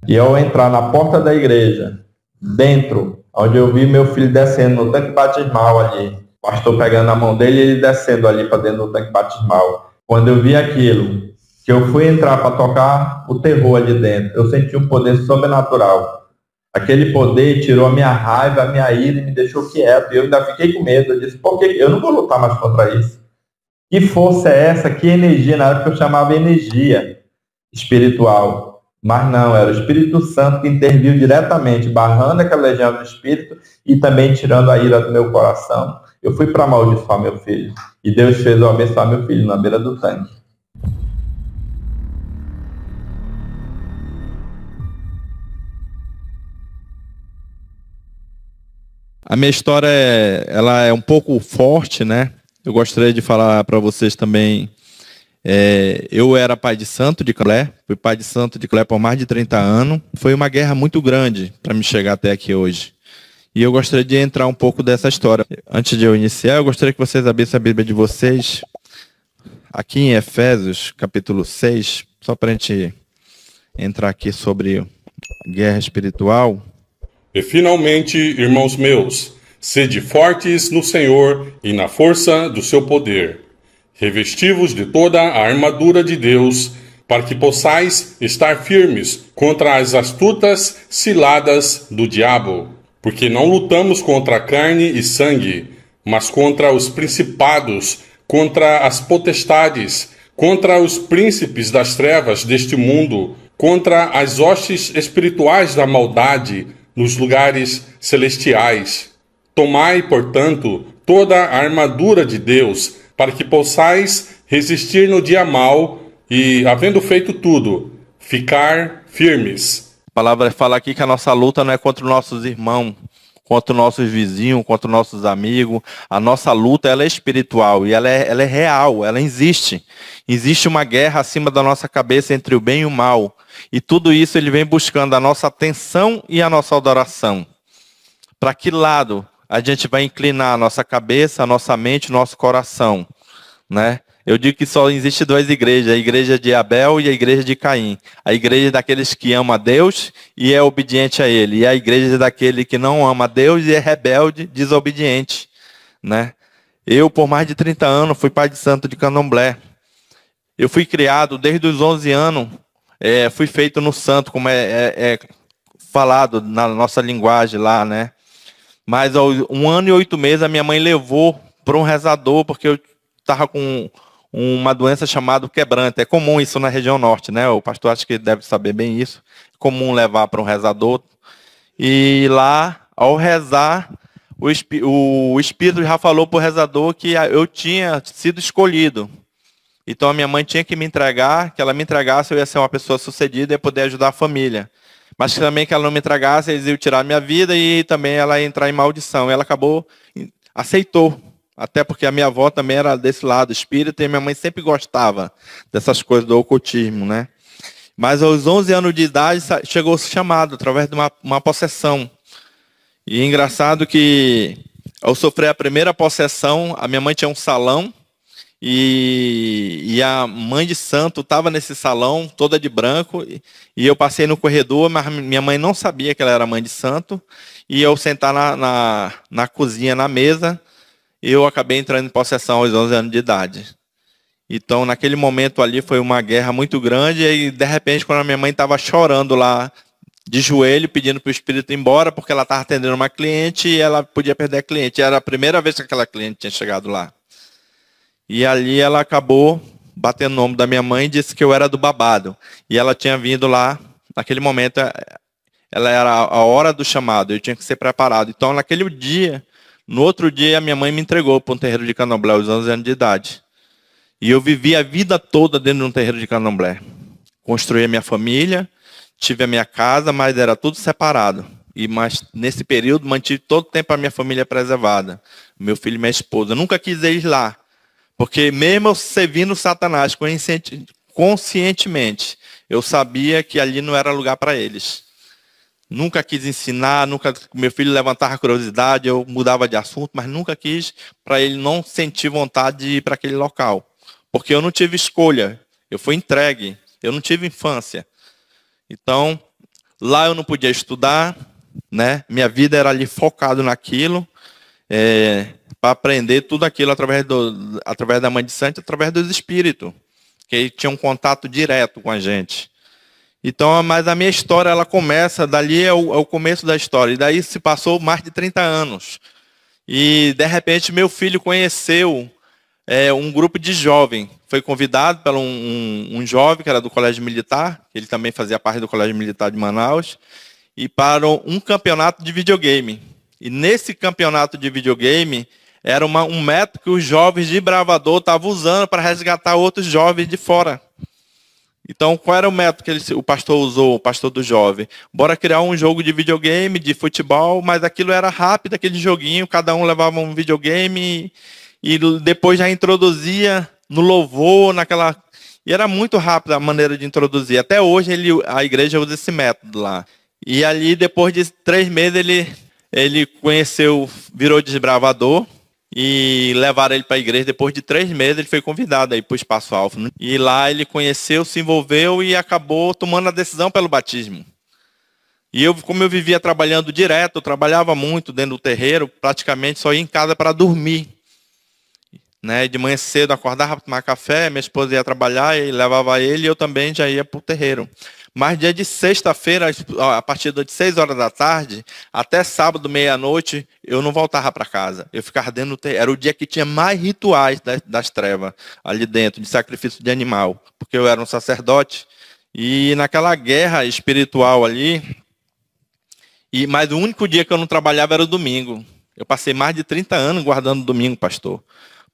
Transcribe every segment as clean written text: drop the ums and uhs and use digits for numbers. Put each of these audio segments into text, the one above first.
E ao entrar na porta da igreja, dentro, onde eu vi meu filho descendo no tanque batismal ali, o pastor pegando a mão dele e ele descendo ali para dentro do tanque batismal. Quando eu vi aquilo, que eu fui entrar para tocar o terror ali dentro, eu senti um poder sobrenatural. Aquele poder tirou a minha raiva, a minha ira e me deixou quieto. E eu ainda fiquei com medo. Eu disse, por que eu não vou lutar mais contra isso? Que força é essa? Que energia? Na época eu chamava energia espiritual. Mas não, era o Espírito Santo que interviu diretamente, barrando aquela legião do Espírito e também tirando a ira do meu coração. Eu fui para amaldiçoar meu filho. E Deus fez eu abençoar meu filho na beira do tanque. A minha história ela é um pouco forte, né? Eu gostaria de falar para vocês também. Eu era pai de santo de Candomblé, fui pai de santo de Candomblé por mais de 30 anos. Foi uma guerra muito grande para me chegar até aqui hoje. E eu gostaria de entrar um pouco dessa história. Antes de eu iniciar, eu gostaria que vocês abrissem a Bíblia de vocês, aqui em Efésios, capítulo 6, só para a gente entrar aqui sobre guerra espiritual. E finalmente, irmãos meus, sede fortes no Senhor e na força do seu poder. Revesti-vos de toda a armadura de Deus, para que possais estar firmes contra as astutas ciladas do diabo. Porque não lutamos contra carne e sangue, mas contra os principados, contra as potestades, contra os príncipes das trevas deste mundo, contra as hostes espirituais da maldade nos lugares celestiais. Tomai, portanto, toda a armadura de Deus, para que possais resistir no dia mau e, havendo feito tudo, ficar firmes. A palavra fala aqui que a nossa luta não é contra os nossos irmãos, contra os nossos vizinhos, contra os nossos amigos. A nossa luta ela é espiritual e ela é real, ela existe. Existe uma guerra acima da nossa cabeça entre o bem e o mal. E tudo isso ele vem buscando a nossa atenção e a nossa adoração. Para que lado a gente vai inclinar a nossa cabeça, a nossa mente, o nosso coração, né? Eu digo que só existe duas igrejas, a igreja de Abel e a igreja de Caim. A igreja daqueles que amam a Deus e é obediente a Ele. E a igreja daquele que não ama a Deus e é rebelde, desobediente, né? Eu, por mais de 30 anos, fui pai de santo de Candomblé. Eu fui criado desde os 11 anos, fui feito no santo, como é falado na nossa linguagem lá, né? Mas aos 1 ano e 8 meses, a minha mãe levou para um rezador, porque eu estava com uma doença chamada quebrante. É comum isso na região norte, né? O pastor acho que deve saber bem isso. É comum levar para um rezador. E lá, ao rezar, o Espírito já falou para o rezador que eu tinha sido escolhido. Então a minha mãe tinha que me entregar, que ela me entregasse, eu ia ser uma pessoa sucedida e ia poder ajudar a família. Mas também que ela não me entregasse, eles iam tirar a minha vida e também ela ia entrar em maldição. Ela aceitou. Até porque a minha avó também era desse lado espírita e minha mãe sempre gostava dessas coisas do ocultismo, né? Mas aos 11 anos de idade chegou o chamado através de uma possessão. E é engraçado que ao sofrer a primeira possessão, a minha mãe tinha um salão e a mãe de santo estava nesse salão, toda de branco, e eu passei no corredor, mas minha mãe não sabia que ela era mãe de santo, e eu sentar na cozinha, na mesa, eu acabei entrando em possessão aos 11 anos de idade. Então, naquele momento ali, foi uma guerra muito grande, e de repente, quando a minha mãe estava chorando lá, de joelho, pedindo para o espírito ir embora, porque ela estava atendendo uma cliente e ela podia perder a cliente. Era a primeira vez que aquela cliente tinha chegado lá. E ali ela acabou batendo o nome da minha mãe e disse que eu era do babado. E ela tinha vindo lá, naquele momento, ela era a hora do chamado, eu tinha que ser preparado. Então, naquele dia, no outro dia, a minha mãe me entregou para um terreiro de Candomblé, aos 11 anos de idade. E eu vivi a vida toda dentro de um terreiro de Candomblé. Construí a minha família, tive a minha casa, mas era tudo separado. Mas nesse período, mantive todo o tempo a minha família preservada. Meu filho e minha esposa. Eu nunca quis ir lá. Porque mesmo eu servindo Satanás conscientemente, eu sabia que ali não era lugar para eles. Nunca quis ensinar, meu filho levantava curiosidade, eu mudava de assunto, mas nunca quis para ele não sentir vontade de ir para aquele local. Porque eu não tive escolha, eu fui entregue, eu não tive infância. Então, Lá eu não podia estudar, né? Minha vida era ali focado naquilo, para aprender tudo aquilo através da Mãe de Santo, através dos espíritos, que tinha um contato direto com a gente. Então, mas a minha história, ela começa, dali é o começo da história, e daí se passou mais de 30 anos. E, de repente, meu filho conheceu um grupo de jovens. Foi convidado por um jovem que era do Colégio Militar, ele também fazia parte do Colégio Militar de Manaus, e para um campeonato de videogame. E nesse campeonato de videogame, era um método que os jovens de Bravador estavam usando para resgatar outros jovens de fora. Então, qual era o método que o pastor usou, o pastor do jovem? Bora criar um jogo de videogame, de futebol, mas aquilo era rápido, aquele joguinho, cada um levava um videogame e depois já introduzia no louvor, E era muito rápido a maneira de introduzir. Até hoje a igreja usa esse método lá. E ali, depois de 3 meses, ele conheceu, virou desbravador, e levaram ele para a igreja. Depois de 3 meses, ele foi convidado aí para o Espaço Alfa. E lá ele conheceu, se envolveu e acabou tomando a decisão pelo batismo. E como eu vivia trabalhando direto, eu trabalhava muito dentro do terreiro, praticamente só ia em casa para dormir. Né? De manhã cedo, acordava para tomar café, minha esposa ia trabalhar e levava ele, e eu também já ia para o terreiro. Mas dia de sexta-feira, a partir de 6 horas da tarde, até sábado, meia-noite, eu não voltava para casa. Eu ficava dentro do terreiro. Era o dia que tinha mais rituais das trevas ali dentro, de sacrifício de animal. Porque eu era um sacerdote. E naquela guerra espiritual ali, mas o único dia que eu não trabalhava era o domingo. Eu passei mais de 30 anos guardando o domingo, pastor.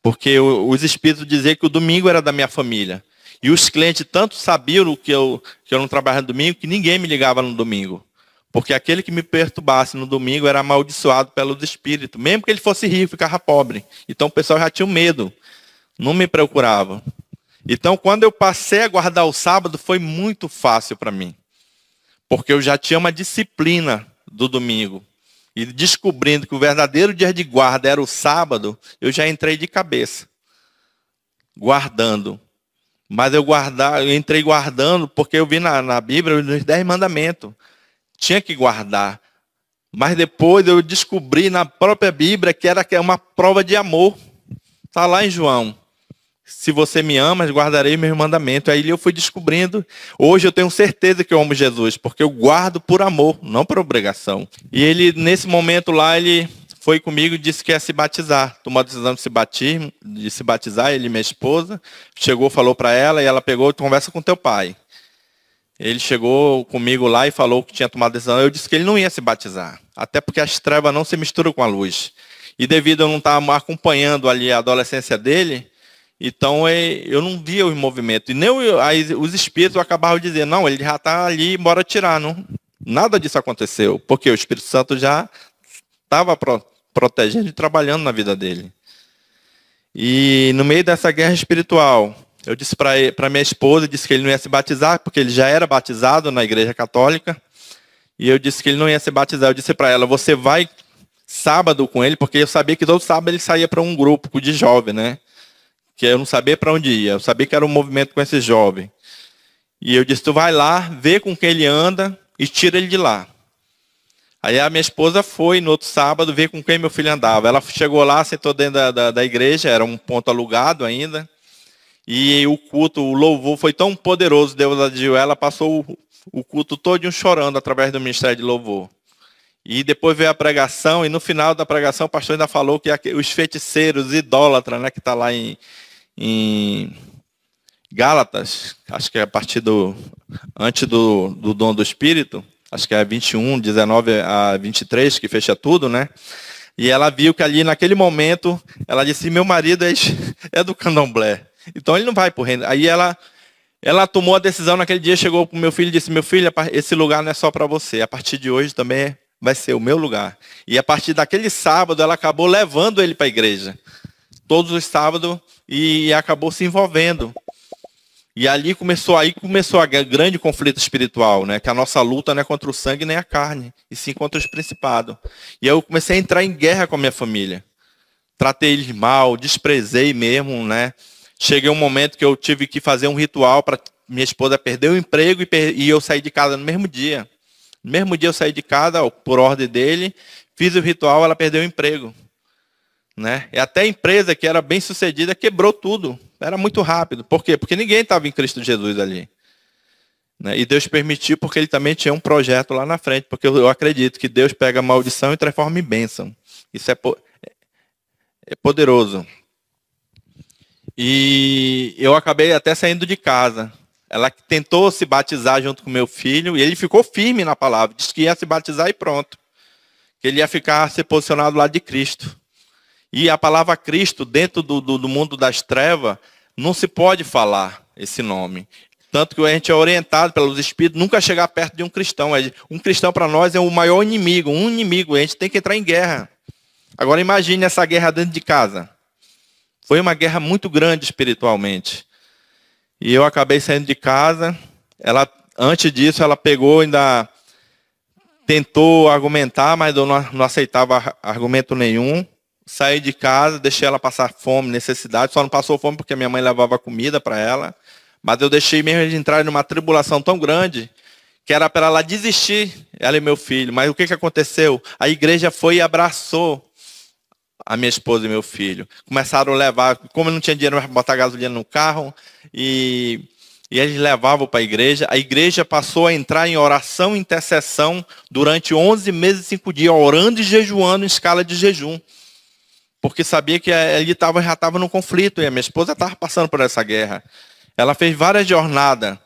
Porque os espíritos diziam que o domingo era da minha família. E os clientes tanto sabiam que eu não trabalhava no domingo, que ninguém me ligava no domingo. Porque aquele que me perturbasse no domingo era amaldiçoado pelos espíritos. Mesmo que ele fosse rico, ficava pobre. Então o pessoal já tinha medo. Não me procurava. Então quando eu passei a guardar o sábado, foi muito fácil para mim. Porque eu já tinha uma disciplina do domingo. E descobrindo que o verdadeiro dia de guarda era o sábado, eu já entrei de cabeça. Guardando. Mas eu entrei guardando porque eu vi na Bíblia os 10 mandamentos. Tinha que guardar. Mas depois eu descobri na própria Bíblia que era uma prova de amor. Está lá em João. Se você me ama, guardarei meus mandamentos. Aí eu fui descobrindo. Hoje eu tenho certeza que eu amo Jesus, porque eu guardo por amor, não por obrigação. E ele, nesse momento lá, ele foi comigo e disse que ia se batizar. Tomou a decisão de se batizar, ele e minha esposa. Chegou, falou para ela, e ela pegou, conversa com teu pai. Ele chegou comigo lá e falou que tinha tomado a decisão. Eu disse que ele não ia se batizar. Até porque as trevas não se misturam com a luz. E devido a eu não estar acompanhando ali a adolescência dele, então eu não via os movimentos. E nem os espíritos acabavam dizendo, não, ele já está ali, bora tirar. Não, nada disso aconteceu. Porque o Espírito Santo já estava protegendo e trabalhando na vida dele. E no meio dessa guerra espiritual, eu disse para minha esposa, disse que ele não ia se batizar, porque ele já era batizado na igreja católica. E eu disse que ele não ia se batizar. Eu disse para ela, você vai sábado com ele, porque eu sabia que todo sábado ele saía para um grupo de jovens, né? Que eu não sabia para onde ia. Eu sabia que era um movimento com esses jovens. E eu disse, tu vai lá, vê com quem ele anda e tira ele de lá. Aí a minha esposa foi no outro sábado ver com quem meu filho andava. Ela chegou lá, sentou dentro da igreja, era um ponto alugado ainda. E o culto, o louvor foi tão poderoso, Deus agiu. Ela passou o culto todo chorando através do ministério de louvor. E depois veio a pregação, e no final da pregação o pastor ainda falou que os feiticeiros, idólatras, né, que está lá em Gálatas, acho que é a partir antes do dom do Espírito, acho que é 21, 19 a 23, que fecha tudo, né? E ela viu que ali, naquele momento, ela disse, meu marido é do candomblé, então ele não vai para o reino. Aí ela tomou a decisão naquele dia, chegou para o meu filho e disse, meu filho, esse lugar não é só para você, a partir de hoje também vai ser o meu lugar. E a partir daquele sábado, ela acabou levando ele para a igreja. Todos os sábados, e acabou se envolvendo. E ali começou a grande conflito espiritual, né? Que a nossa luta não é contra o sangue nem a carne, e sim contra os principados. E eu comecei a entrar em guerra com a minha família. Tratei eles mal, desprezei mesmo, né? Cheguei um momento que eu tive que fazer um ritual para minha esposa perder o emprego e eu sair de casa no mesmo dia. No mesmo dia eu saí de casa, por ordem dele, fiz o ritual, ela perdeu o emprego. Né? E até a empresa que era bem sucedida quebrou tudo. Era muito rápido. Por quê? Porque ninguém estava em Cristo Jesus ali. Né? E Deus permitiu porque ele também tinha um projeto lá na frente. Porque eu acredito que Deus pega a maldição e transforma em bênção. Isso é poderoso. E eu acabei até saindo de casa. Ela tentou se batizar junto com meu filho e ele ficou firme na palavra. Disse que ia se batizar e pronto. Que ele ia ficar se posicionado do lado de Cristo. E a palavra Cristo, dentro do mundo das trevas, não se pode falar esse nome. Tanto que a gente é orientado pelos Espíritos nunca chegar perto de um cristão. Um cristão para nós é o maior inimigo, um inimigo. A gente tem que entrar em guerra. Agora imagine essa guerra dentro de casa. Foi uma guerra muito grande espiritualmente. E eu acabei saindo de casa. Antes disso, ela pegou, ainda tentou argumentar, mas eu não aceitava argumento nenhum. Saí de casa, deixei ela passar fome, necessidade. Só não passou fome porque minha mãe levava comida para ela. Mas eu deixei mesmo de entrar numa tribulação tão grande que era para ela desistir, ela e meu filho. Mas o que aconteceu? A igreja foi e abraçou a minha esposa e meu filho. Começaram a levar, como eu não tinha dinheiro para botar gasolina no carro, e eles levavam para a igreja passou a entrar em oração e intercessão durante 11 meses e 5 dias, orando e jejuando em escala de jejum. Porque sabia que ele já estava no conflito, e a minha esposa estava passando por essa guerra. Ela fez várias jornadas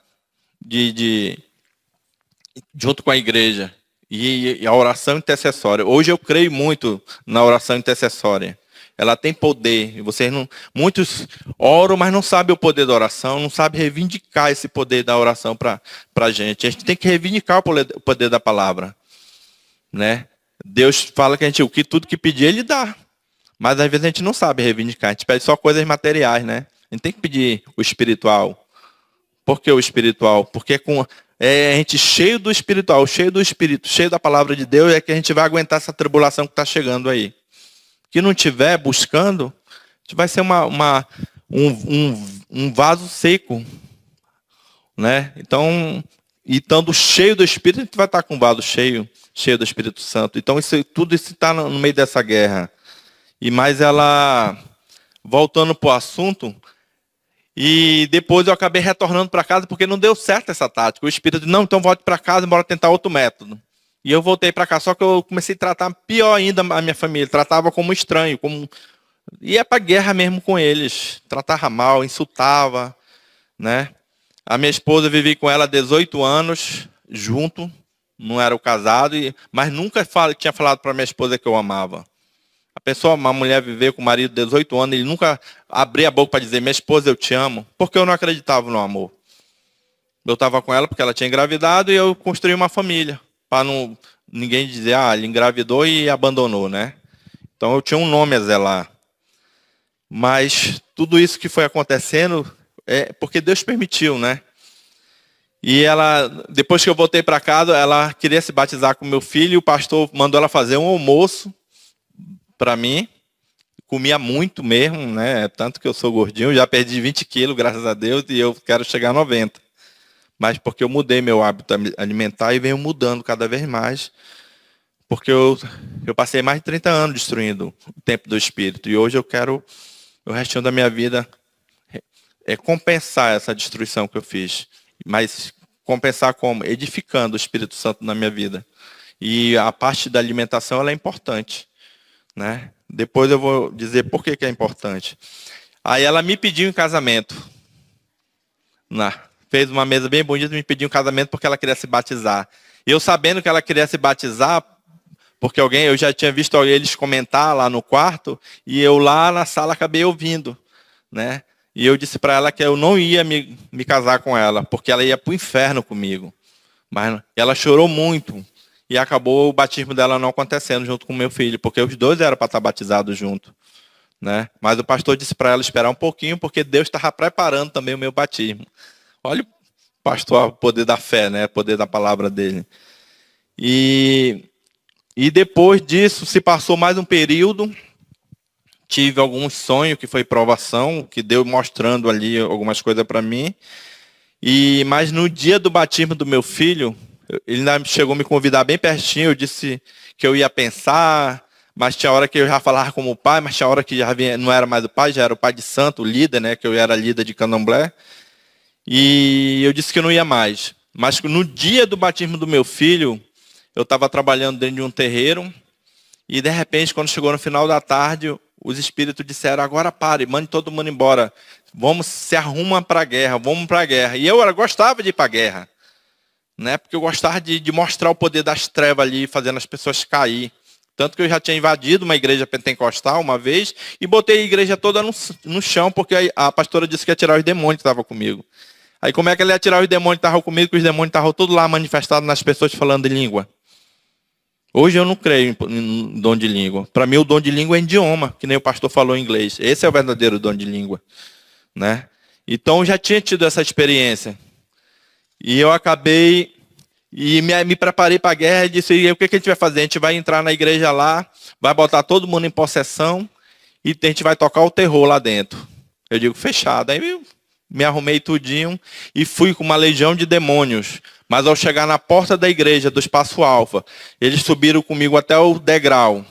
junto com a igreja. E a oração intercessória. Hoje eu creio muito na oração intercessória. Ela tem poder. Muitos oram, mas não sabem o poder da oração, não sabem reivindicar esse poder da oração para a gente. A gente tem que reivindicar o poder da palavra. Né? Deus fala que tudo que pedir, Ele dá. Mas às vezes a gente não sabe reivindicar. A gente pede só coisas materiais, né? A gente tem que pedir o espiritual. Por que o espiritual? Porque a gente cheio do espiritual, cheio do Espírito, cheio da palavra de Deus, é que a gente vai aguentar essa tribulação que está chegando aí. Que não estiver buscando, a gente vai ser um vaso seco. Né? Então, estando cheio do Espírito, a gente vai estar com o vaso cheio do Espírito Santo. Então, tudo isso está no meio dessa guerra. Mas ela, voltando para o assunto, e depois eu acabei retornando para casa porque não deu certo essa tática. O Espírito disse, não, então volte para casa e bora tentar outro método. E eu voltei para cá, só que eu comecei a tratar pior ainda a minha família. Tratava como estranho, ia para guerra mesmo com eles. Tratava mal, insultava. Né? A minha esposa, vivi com ela 18 anos, junto, não era o casado, mas nunca tinha falado para minha esposa que eu amava. Uma mulher viver com o marido de 18 anos, ele nunca abria a boca para dizer, minha esposa, eu te amo, porque eu não acreditava no amor. Eu estava com ela porque ela tinha engravidado e eu construí uma família, para ninguém dizer, ele engravidou e abandonou, né? Então eu tinha um nome a zelar. Mas tudo isso que foi acontecendo é porque Deus permitiu, né? E depois que eu voltei para casa, ela queria se batizar com meu filho e o pastor mandou ela fazer um almoço para mim, comia muito mesmo, né? Tanto que eu sou gordinho, já perdi 20 quilos, graças a Deus, e eu quero chegar a 90. Mas porque eu mudei meu hábito alimentar e venho mudando cada vez mais, porque eu passei mais de 30 anos destruindo o templo do Espírito, e hoje eu quero, o restinho da minha vida, compensar essa destruição que eu fiz. Mas compensar como? Edificando o Espírito Santo na minha vida. E a parte da alimentação ela é importante. Né? Depois eu vou dizer por que é importante. Aí ela me pediu em casamento. Fez uma mesa bem bonita e me pediu em casamento porque ela queria se batizar. E eu sabendo que ela queria se batizar, porque eu já tinha visto eles comentar lá no quarto, e eu lá na sala acabei ouvindo. Né? E eu disse para ela que eu não ia me casar com ela, porque ela ia para o inferno comigo. Mas ela chorou muito. E acabou o batismo dela não acontecendo junto com o meu filho, porque os dois eram para estar batizados junto. Né? Mas o pastor disse para ela esperar um pouquinho, porque Deus estava preparando também o meu batismo. Olha o pastor, o poder da fé, né? O poder da palavra dele. E depois disso, se passou mais um período, tive alguns sonhos, que foi provação, que Deus mostrando ali algumas coisas para mim. Mas no dia do batismo do meu filho, Ele ainda chegou a me convidar bem pertinho, eu disse que eu ia pensar, mas tinha hora que eu já falava como pai, mas tinha hora que já não era mais o pai, já era o pai de santo, o líder, né, que eu era líder de candomblé. E eu disse que eu não ia mais. Mas no dia do batismo do meu filho, eu estava trabalhando dentro de um terreiro, e de repente, quando chegou no final da tarde, os espíritos disseram, agora pare, mande todo mundo embora. Vamos, se arruma para a guerra, vamos para a guerra. E eu gostava de ir para a guerra, né? Porque eu gostava de mostrar o poder das trevas ali, fazendo as pessoas cair. Tanto que eu já tinha invadido uma igreja pentecostal uma vez e botei a igreja toda no chão, porque a pastora disse que ia tirar os demônios que estavam comigo. Aí como é que ele ia tirar os demônios que estavam comigo, que os demônios estavam todos lá manifestados nas pessoas falando em língua? Hoje eu não creio em dom de língua. Para mim o dom de língua é idioma, que nem o pastor falou em inglês. Esse é o verdadeiro dom de língua, né? Então eu já tinha tido essa experiência. E eu acabei e me preparei para a guerra e disse, e o que a gente vai fazer? A gente vai entrar na igreja lá, vai botar todo mundo em possessão e a gente vai tocar o terror lá dentro. Eu digo, fechado. Aí eu me arrumei tudinho e fui com uma legião de demônios. Mas ao chegar na porta da igreja, do Espaço Alfa, eles subiram comigo até o degrau.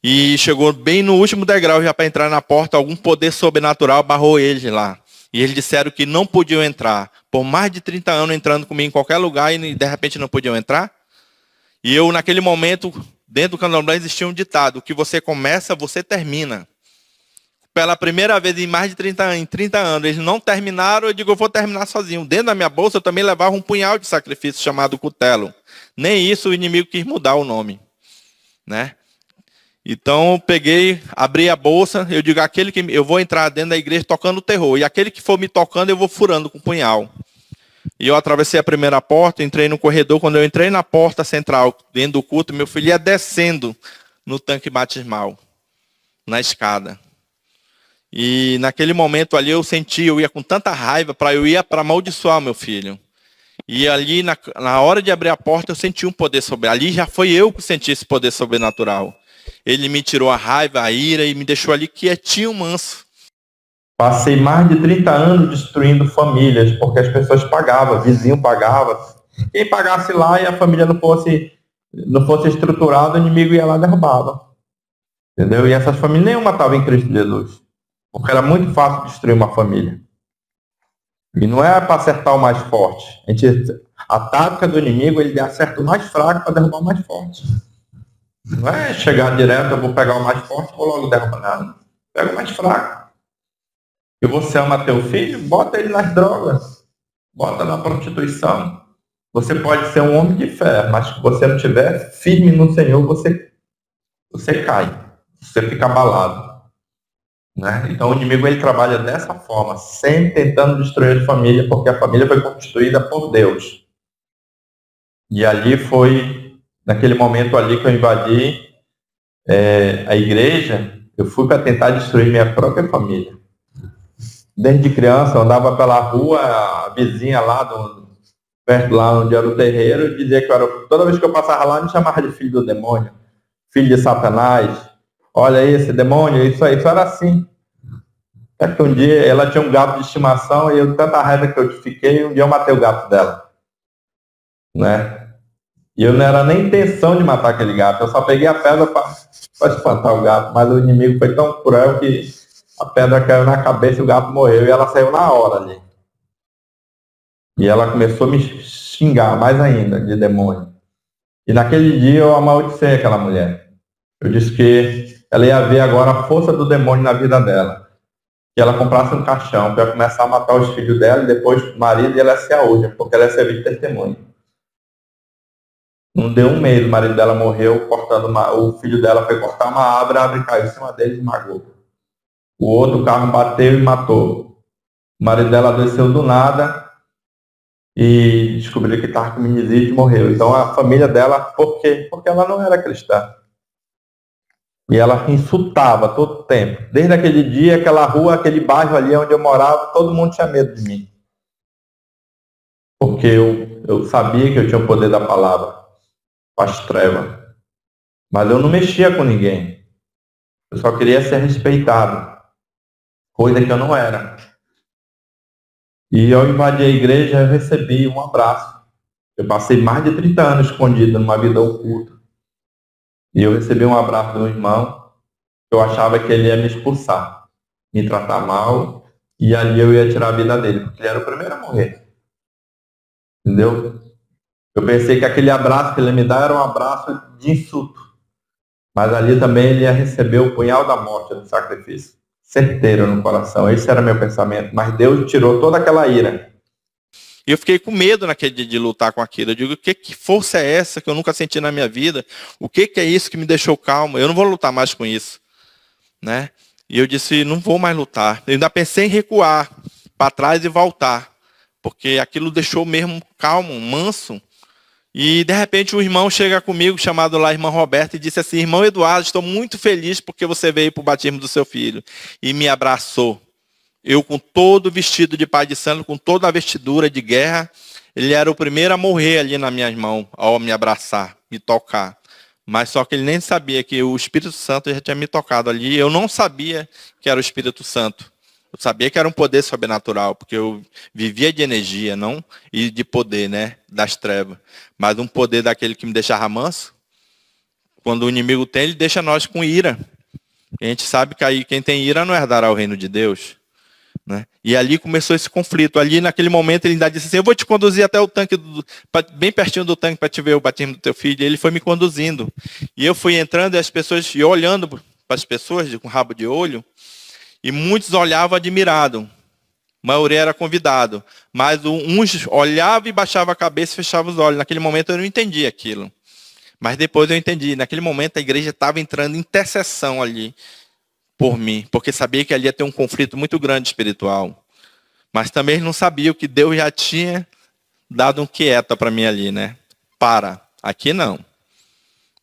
E chegou bem no último degrau, já para entrar na porta, algum poder sobrenatural barrou eles lá. E eles disseram que não podiam entrar. Por mais de 30 anos entrando comigo em qualquer lugar e de repente não podiam entrar. E eu, naquele momento, dentro do candomblé existia um ditado, o que você começa, você termina. Pela primeira vez em mais de 30 anos, eles não terminaram, eu digo, eu vou terminar sozinho. Dentro da minha bolsa eu também levava um punhal de sacrifício chamado cutelo. Nem isso o inimigo quis mudar o nome, né? Então eu peguei, abri a bolsa, eu digo, aquele que eu vou entrar dentro da igreja tocando terror, e aquele que for me tocando eu vou furando com o punhal. E eu atravessei a primeira porta, entrei no corredor, quando eu entrei na porta central, dentro do culto, meu filho ia descendo no tanque batismal, na escada. E naquele momento ali eu senti, eu ia com tanta raiva, eu ia para amaldiçoar meu filho. E ali na hora de abrir a porta eu senti um poder sobrenatural. Ali já foi eu que senti esse poder sobrenatural. Ele me tirou a raiva, a ira e me deixou ali quietinho, manso. Passei mais de 30 anos destruindo famílias, porque as pessoas pagavam, vizinho pagava. Quem pagasse lá e a família não fosse estruturada, o inimigo ia lá e derrubava. Entendeu? E essas famílias nenhuma estavam em Cristo Jesus. Porque era muito fácil destruir uma família. E não é para acertar o mais forte. A tática do inimigo, ele acerta o mais fraco para derrubar o mais forte. Não é chegar direto, eu vou pegar o mais forte e vou logo derrubar nada. Pega o mais fraco. E você ama teu filho, bota ele nas drogas. Bota na prostituição. Você pode ser um homem de fé, mas se você não estiver firme no Senhor, você cai. Você fica abalado. Né? Então o inimigo ele trabalha dessa forma, sempre tentando destruir a família, porque a família foi constituída por Deus. E ali foi, naquele momento ali que eu invadi a igreja, eu fui para tentar destruir minha própria família. Desde criança eu andava pela rua, a vizinha lá, perto lá onde era o terreiro, dizia que toda vez que eu passava lá, me chamava de filho do demônio, filho de Satanás. Olha aí, esse demônio, isso aí, isso era assim. Até que um dia ela tinha um gato de estimação e eu, tanta raiva que eu fiquei, um dia eu matei o gato dela. Né? E eu não era nem intenção de matar aquele gato, eu só peguei a pedra para espantar o gato, mas o inimigo foi tão cruel que a pedra caiu na cabeça e o gato morreu e ela saiu na hora ali. E ela começou a me xingar mais ainda de demônio. E naquele dia eu amaldicei aquela mulher. Eu disse que ela ia ver agora a força do demônio na vida dela. Que ela comprasse um caixão para começar a matar os filhos dela e depois o marido e ela ia ser a última, porque ela ia servir de testemunho. Não deu um mês, o marido dela morreu, o filho dela foi cortar uma árvore, a árvore caiu em cima dele e esmagou. O outro carro bateu e matou. O marido dela adoeceu do nada e descobriu que estava com meninite e morreu. Então a família dela, por quê? Porque ela não era cristã. E ela insultava todo o tempo. Desde aquele dia, aquela rua, aquele bairro ali onde eu morava, todo mundo tinha medo de mim. Porque eu sabia que eu tinha o poder da palavra, as trevas. Mas eu não mexia com ninguém. Eu só queria ser respeitado. Coisa que eu não era. E ao invadir a igreja, eu recebi um abraço. Eu passei mais de 30 anos escondido numa vida oculta. E eu recebi um abraço de um irmão, eu achava que ele ia me expulsar, me tratar mal, e ali eu ia tirar a vida dele, porque ele era o primeiro a morrer. Entendeu? Eu pensei que aquele abraço que ele ia me dar era um abraço de insulto. Mas ali também ele ia receber o punhal da morte do sacrifício. Certeiro no coração. Esse era meu pensamento. Mas Deus tirou toda aquela ira. E eu fiquei com medo naquele dia de lutar com aquilo. Eu digo, que força é essa que eu nunca senti na minha vida? O que é isso que me deixou calmo? Eu não vou lutar mais com isso. Né? E eu disse, não vou mais lutar. Eu ainda pensei em recuar para trás e voltar. Porque aquilo deixou mesmo calmo, manso. E de repente um irmão chega comigo, chamado lá irmão Roberto, e disse assim, irmão Eduardo, estou muito feliz porque você veio para o batismo do seu filho. E me abraçou. Eu com todo vestido de pai de santo, com toda a vestidura de guerra, ele era o primeiro a morrer ali na minha mão, ao me abraçar, me tocar. Mas só que ele nem sabia que o Espírito Santo já tinha me tocado ali. Eu não sabia que era o Espírito Santo. Eu sabia que era um poder sobrenatural, porque eu vivia de energia, não e de poder, né, das trevas. Mas um poder daquele que me deixava manso. Quando o inimigo tem, ele deixa nós com ira. A gente sabe que aí quem tem ira não herdará o reino de Deus. Né? E ali começou esse conflito. Ali, naquele momento, ele ainda disse assim, eu vou te conduzir até o tanque, bem pertinho do tanque para te ver o batismo do teu filho. E ele foi me conduzindo. E eu fui entrando e as pessoas, e olhando para as pessoas com rabo de olho, e muitos olhavam admirados. A maioria era convidado. Mas uns olhavam e baixavam a cabeça e fechavam os olhos. Naquele momento eu não entendi aquilo. Mas depois eu entendi. Naquele momento a igreja estava entrando em intercessão ali por mim, porque sabia que ali ia ter um conflito muito grande espiritual. Mas também não sabia que Deus já tinha dado um quieta para mim ali, né? Para, aqui não.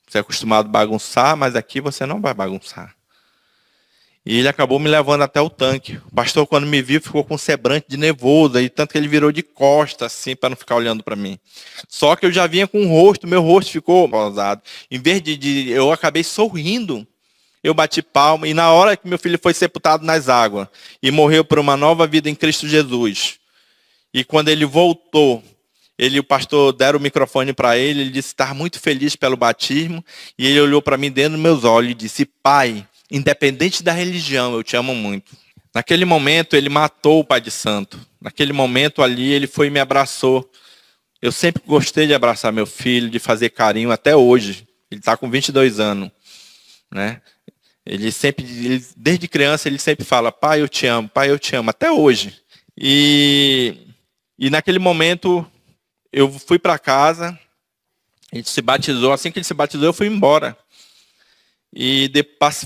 Você é acostumado a bagunçar, mas aqui você não vai bagunçar. E ele acabou me levando até o tanque. O pastor, quando me viu, ficou com um semblante de nervoso, e tanto que ele virou de costas, assim, para não ficar olhando para mim. Só que eu já vinha com o rosto, meu rosto ficou pausado. Em vez eu acabei sorrindo. Eu bati palma, e na hora que meu filho foi sepultado nas águas, e morreu por uma nova vida em Cristo Jesus, e quando ele voltou, o pastor deram o microfone para ele, ele disse que estava muito feliz pelo batismo, e ele olhou para mim dentro dos meus olhos e disse, pai, independente da religião, eu te amo muito. Naquele momento, ele matou o pai de santo. Naquele momento ali, ele foi e me abraçou. Eu sempre gostei de abraçar meu filho, de fazer carinho, até hoje. Ele está com 22 anos, né? Desde criança, ele sempre fala, pai, eu te amo, até hoje. E naquele momento, eu fui para casa, ele se batizou, assim que ele se batizou, eu fui embora. E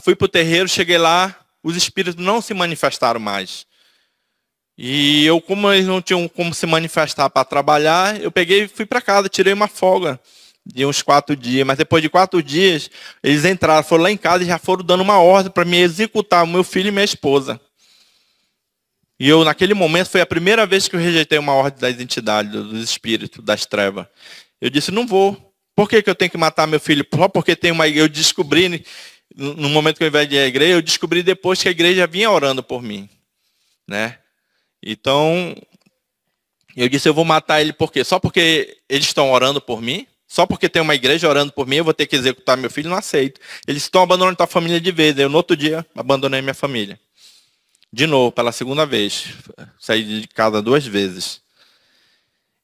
fui para o terreiro, cheguei lá, os espíritos não se manifestaram mais. E eu, como eles não tinham como se manifestar para trabalhar, eu peguei e fui para casa, tirei uma folga de uns 4 dias, mas depois de 4 dias, eles entraram, foram lá em casa e já foram dando uma ordem para me executar o meu filho e minha esposa. E eu, naquele momento, foi a primeira vez que eu rejeitei uma ordem das entidades, dos espíritos, das trevas. Eu disse, não vou. Por que eu tenho que matar meu filho? Só porque tem uma igreja. Eu descobri, no momento que eu invadi a igreja, eu descobri depois que a igreja vinha orando por mim. Né? Então, eu disse, eu vou matar ele por quê? Só porque eles estão orando por mim? Só porque tem uma igreja orando por mim, eu vou ter que executar meu filho? Não aceito. Eles estão abandonando a família de vez. Eu, no outro dia, abandonei minha família. De novo, pela segunda vez. Saí de casa 2 vezes.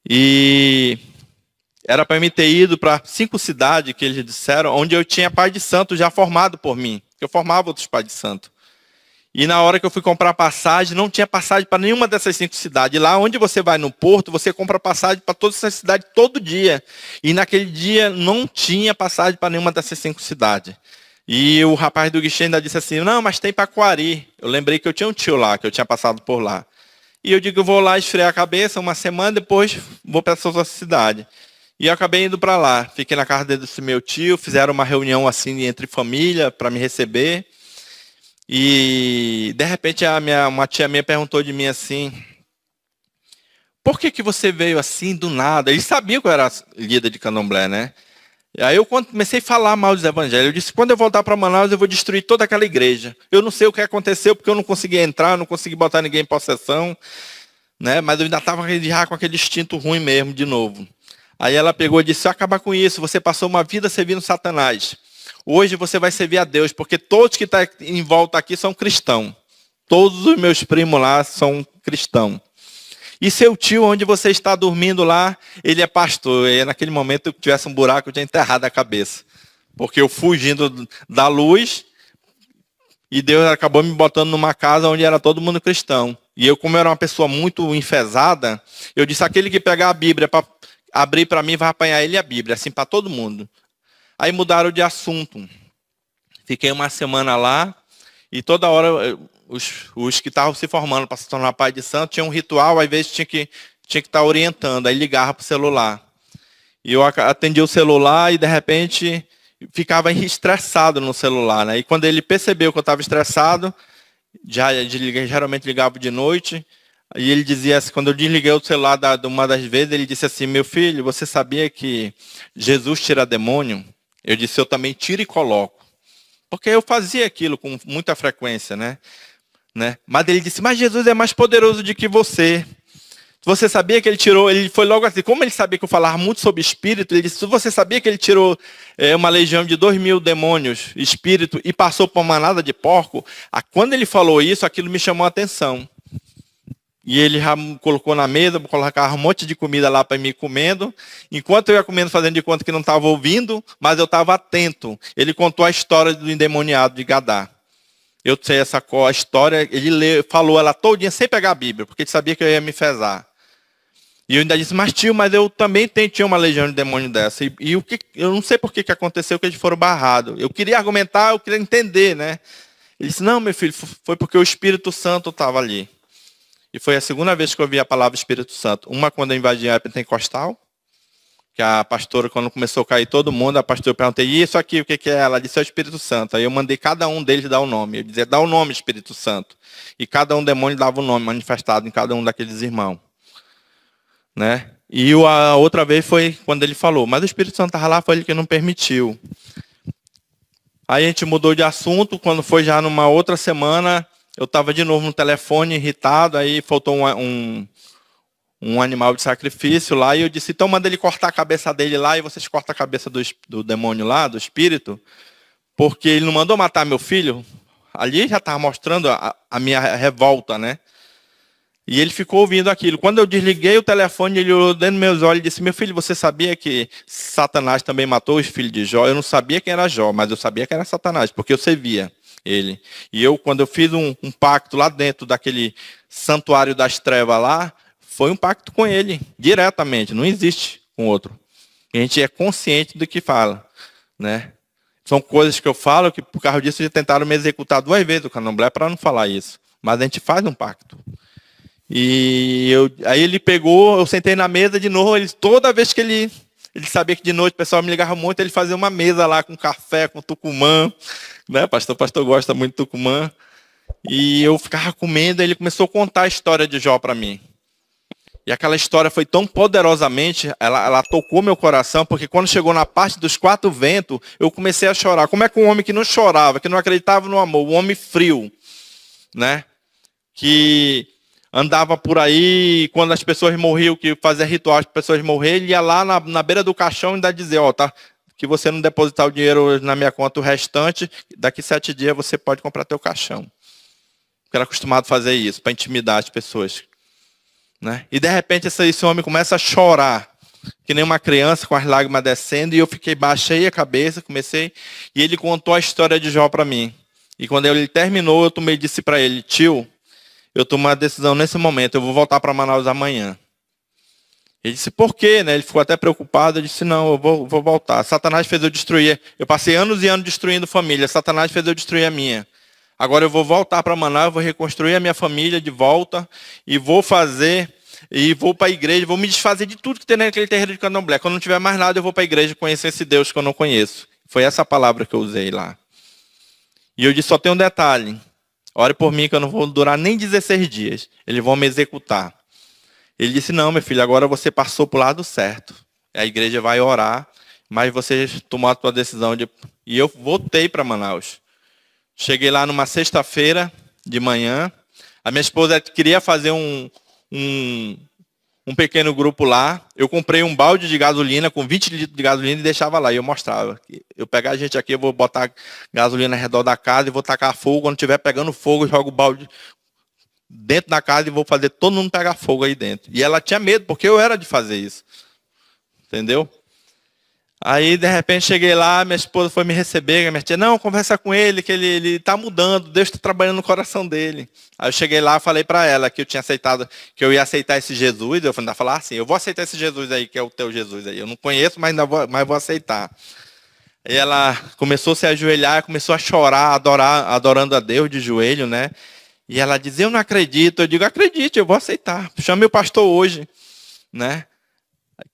E era para mim ter ido para 5 cidades, que eles disseram, onde eu tinha pai de santo já formado por mim. Eu formava outros pais de santo. E na hora que eu fui comprar passagem, não tinha passagem para nenhuma dessas 5 cidades. Lá onde você vai no porto, você compra passagem para todas essas cidades todo dia. E naquele dia não tinha passagem para nenhuma dessas 5 cidades. E o rapaz do guichê ainda disse assim, não, mas tem para Coari. Eu lembrei que eu tinha um tio lá, que eu tinha passado por lá. E eu digo, eu vou lá esfriar a cabeça, uma semana depois vou para essa outra cidade. E eu acabei indo para lá. Fiquei na casa desse meu tio, fizeram uma reunião assim entre família para me receber. E de repente uma tia minha perguntou de mim assim, por que você veio assim do nada? Eles sabiam que eu era líder de candomblé, né? E aí eu comecei a falar mal dos evangelhos. Eu disse, quando eu voltar para Manaus, eu vou destruir toda aquela igreja. Eu não sei o que aconteceu, porque eu não consegui entrar, não consegui botar ninguém em possessão, né? Mas eu ainda estava já com aquele instinto ruim mesmo, de novo. Aí ela pegou e disse, se eu acabar com isso, você passou uma vida servindo Satanás. Hoje você vai servir a Deus, porque todos que estão em volta aqui são cristãos. Todos os meus primos lá são cristãos. E seu tio, onde você está dormindo lá, ele é pastor. E naquele momento, se tivesse um buraco, eu tinha enterrado a cabeça. Porque eu fugindo da luz, e Deus acabou me botando numa casa onde era todo mundo cristão. E eu, como eu era uma pessoa muito enfesada, eu disse, aquele que pegar a Bíblia para abrir para mim, vai apanhar ele e a Bíblia, assim para todo mundo. Aí mudaram de assunto. Fiquei uma semana lá, e toda hora os que estavam se formando para se tornar pai de santo tinham um ritual, às vezes tinha que estar orientando, aí ligava para o celular. E eu atendia o celular e de repente ficava estressado no celular, né? E quando ele percebeu que eu estava estressado, geralmente ligava de noite, e ele dizia assim, quando eu desliguei o celular de uma das vezes, ele disse assim, meu filho, você sabia que Jesus tira demônio? Eu disse, eu também tiro e coloco. Porque eu fazia aquilo com muita frequência, né? Mas ele disse, mas Jesus é mais poderoso do que você. Você sabia que ele tirou, ele foi logo assim, como ele sabia que eu falava muito sobre espírito, ele disse, você sabia que ele tirou uma legião de 2.000 demônios, espírito, e passou por uma manada de porco? Quando ele falou isso, aquilo me chamou a atenção. E ele já colocou na mesa, colocava um monte de comida lá para mim comendo. Enquanto eu ia comendo, fazendo de conta que não estava ouvindo, mas eu estava atento. Ele contou a história do endemoniado de Gadá. Eu sei essa história, ele falou ela todinha sem pegar a Bíblia, porque ele sabia que eu ia me fezar. E eu ainda disse, mas tio, mas eu também tinha uma legião de demônio dessa. E eu não sei por que aconteceu que eles foram barrados. Eu queria argumentar, eu queria entender, né? Ele disse, não, meu filho, foi porque o Espírito Santo estava ali. E foi a segunda vez que eu ouvi a palavra Espírito Santo. Uma quando eu invadi a pentecostal, que a pastora, quando começou a cair todo mundo, a pastora perguntei, e isso aqui, o que é? Ela disse, é o Espírito Santo. Aí eu mandei cada um deles dar o nome. Eu dizia, dá o nome Espírito Santo. E cada um demônio dava o nome manifestado em cada um daqueles irmãos. Né? E a outra vez foi quando ele falou, mas o Espírito Santo estava lá, foi ele que não permitiu. Aí a gente mudou de assunto, quando foi já numa outra semana, eu estava de novo no telefone, irritado, aí faltou um animal de sacrifício lá, e eu disse, então manda ele cortar a cabeça dele lá, e vocês cortam a cabeça do demônio lá, do espírito, porque ele não mandou matar meu filho. Ali já estava mostrando a minha revolta, né? E ele ficou ouvindo aquilo. Quando eu desliguei o telefone, ele olhou dentro dos meus olhos e disse, meu filho, você sabia que Satanás também matou os filhos de Jó? Eu não sabia quem era Jó, mas eu sabia que era Satanás, porque eu servia ele. E eu, quando eu fiz um pacto lá dentro daquele santuário das trevas lá, foi um pacto com ele, diretamente, não existe com outro. A gente é consciente do que fala, né? São coisas que eu falo que, por causa disso, já tentaram me executar 2 vezes o candomblé para não falar isso. Mas a gente faz um pacto. E aí ele pegou, eu sentei na mesa de novo, toda vez que ele sabia que de noite o pessoal me ligava muito, ele fazia uma mesa lá com café, com tucumã, né? O pastor gosta muito de tucumã. E eu ficava comendo, ele começou a contar a história de Jó para mim. E aquela história foi tão poderosamente, ela tocou meu coração, porque quando chegou na parte dos 4 ventos, eu comecei a chorar. Como é que um homem que não chorava, que não acreditava no amor, um homem frio, né? Que andava por aí, quando as pessoas morriam, que fazia ritual, as pessoas morreram, ele ia lá na beira do caixão e ainda dizia, tá, que você não depositar o dinheiro na minha conta, o restante, daqui 7 dias você pode comprar teu caixão. Porque era acostumado a fazer isso, para intimidar as pessoas. Né? E de repente esse homem começa a chorar, que nem uma criança com as lágrimas descendo, e eu baixei a cabeça, e ele contou a história de Jó para mim. E quando ele terminou, eu disse para ele, tio, eu tomei uma decisão nesse momento, eu vou voltar para Manaus amanhã. Ele disse, por quê? Né? Ele ficou até preocupado, eu disse, não, eu vou voltar. Satanás fez eu destruir, eu passei anos e anos destruindo família, Satanás fez eu destruir a minha. Agora eu vou voltar para Manaus, vou reconstruir a minha família de volta, e vou para a igreja, vou me desfazer de tudo que tem naquele terreiro de candomblé. Quando não tiver mais nada, eu vou para a igreja conhecer esse Deus que eu não conheço. Foi essa palavra que eu usei lá. E eu disse, só tem um detalhe. Ore por mim que eu não vou durar nem 16 dias. Eles vão me executar. Ele disse, não, meu filho, agora você passou para o lado certo. A igreja vai orar, mas você tomou a sua decisão. E eu voltei para Manaus. Cheguei lá numa sexta-feira de manhã. A minha esposa queria fazer um um pequeno grupo lá. Eu comprei um balde de gasolina com 20 litros de gasolina e deixava lá. E eu mostrava. Eu pegar a gente aqui, eu vou botar gasolina ao redor da casa e vou tacar fogo. Quando estiver pegando fogo, eu jogo o balde dentro da casa e vou fazer todo mundo pegar fogo aí dentro. E ela tinha medo, porque eu era de fazer isso. Entendeu? Aí, de repente, cheguei lá, minha esposa foi me receber, minha tia, não, conversa com ele, que ele está mudando, Deus está trabalhando no coração dele. Aí eu cheguei lá, falei para ela que eu tinha aceitado, que eu ia aceitar esse Jesus, eu falei, falar assim, eu vou aceitar esse Jesus aí, que é o teu Jesus aí, eu não conheço, mas vou aceitar. Aí ela começou a se ajoelhar, começou a chorar, adorando a Deus de joelho, né? E ela dizia, eu não acredito, eu digo, acredite, eu vou aceitar, chame o pastor hoje, né?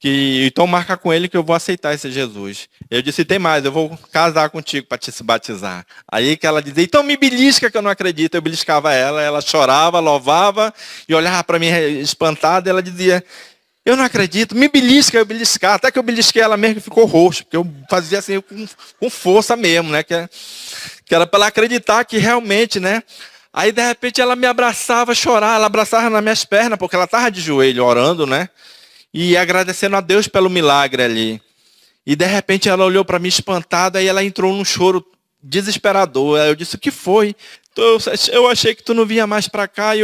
Então marca com ele que eu vou aceitar esse Jesus. Eu disse, tem mais, eu vou casar contigo para te se batizar. Aí que ela dizia, então me belisca que eu não acredito. Eu beliscava ela chorava, louvava e olhava para mim espantada. Ela dizia, eu não acredito, me belisca, eu beliscar. Até que eu belisquei ela mesmo que ficou roxo, porque eu fazia assim com força mesmo, né? Que era para ela acreditar que realmente, né? Aí de repente ela me abraçava, chorava, ela abraçava nas minhas pernas, porque ela estava de joelho orando, né? E agradecendo a Deus pelo milagre ali. E de repente ela olhou para mim espantada e ela entrou num choro desesperador. Aí eu disse, o que foi? Eu achei que tu não vinha mais para cá e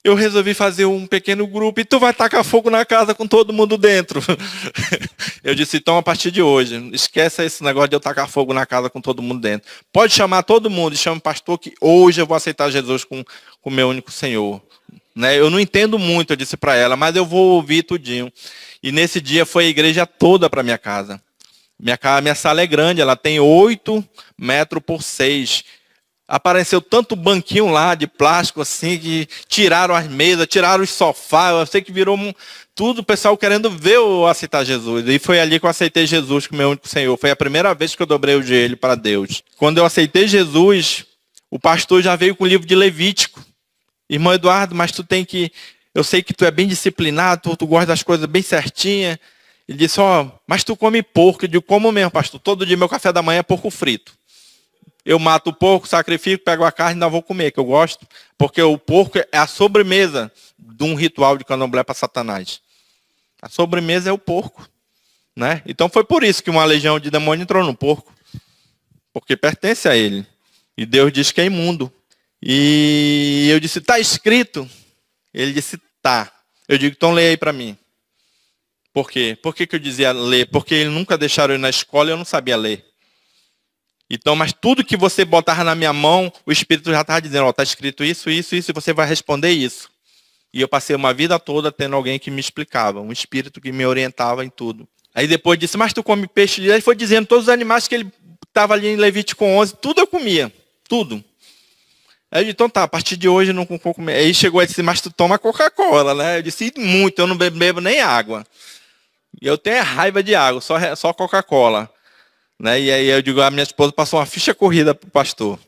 eu resolvi fazer um pequeno grupo e tu vai tacar fogo na casa com todo mundo dentro. Eu disse, então a partir de hoje, esquece esse negócio de eu tacar fogo na casa com todo mundo dentro. Pode chamar todo mundo e chama o pastor que hoje eu vou aceitar Jesus como meu único Senhor. Né? Eu não entendo muito, eu disse para ela, mas eu vou ouvir tudinho. E nesse dia foi a igreja toda para minha casa. Minha sala é grande, ela tem 8 metros por 6. Apareceu tanto banquinho lá de plástico assim, que tiraram as mesas, tiraram os sofás. Eu sei que virou tudo o pessoal querendo ver eu aceitar Jesus. E foi ali que eu aceitei Jesus como meu único Senhor. Foi a primeira vez que eu dobrei o joelho para Deus. Quando eu aceitei Jesus, o pastor já veio com o livro de Levítico. Irmão Eduardo, mas tu tem que... Eu sei que tu é bem disciplinado, tu gosta das coisas bem certinhas. Ele disse, mas tu come porco. Eu digo, como mesmo, pastor? Todo dia meu café da manhã é porco frito. Eu mato o porco, sacrifico, pego a carne e ainda vou comer, que eu gosto. Porque o porco é a sobremesa de um ritual de candomblé para Satanás. A sobremesa é o porco. Né? Então foi por isso que uma legião de demônio entrou no porco. Porque pertence a ele. E Deus diz que é imundo. E eu disse, está escrito? Ele disse, tá. Eu digo, então leia aí para mim. Por quê? Por que eu dizia ler? Porque eles nunca deixaram eu ir na escola e eu não sabia ler. Então, mas tudo que você botava na minha mão, o Espírito já estava dizendo, está escrito isso, isso, isso, e você vai responder isso. E eu passei uma vida toda tendo alguém que me explicava, um Espírito que me orientava em tudo. Aí depois disse, mas tu come peixe? Aí foi dizendo todos os animais que ele estava ali em Levítico 11, tudo eu comia, tudo. Aí eu disse, então tá, a partir de hoje eu não vou comer. Aí chegou e disse, mas tu toma Coca-Cola, né? Eu disse, muito, eu não bebo nem água. E eu tenho raiva de água, só Coca-Cola. Né? E aí eu digo, a minha esposa passou uma ficha corrida para o pastor.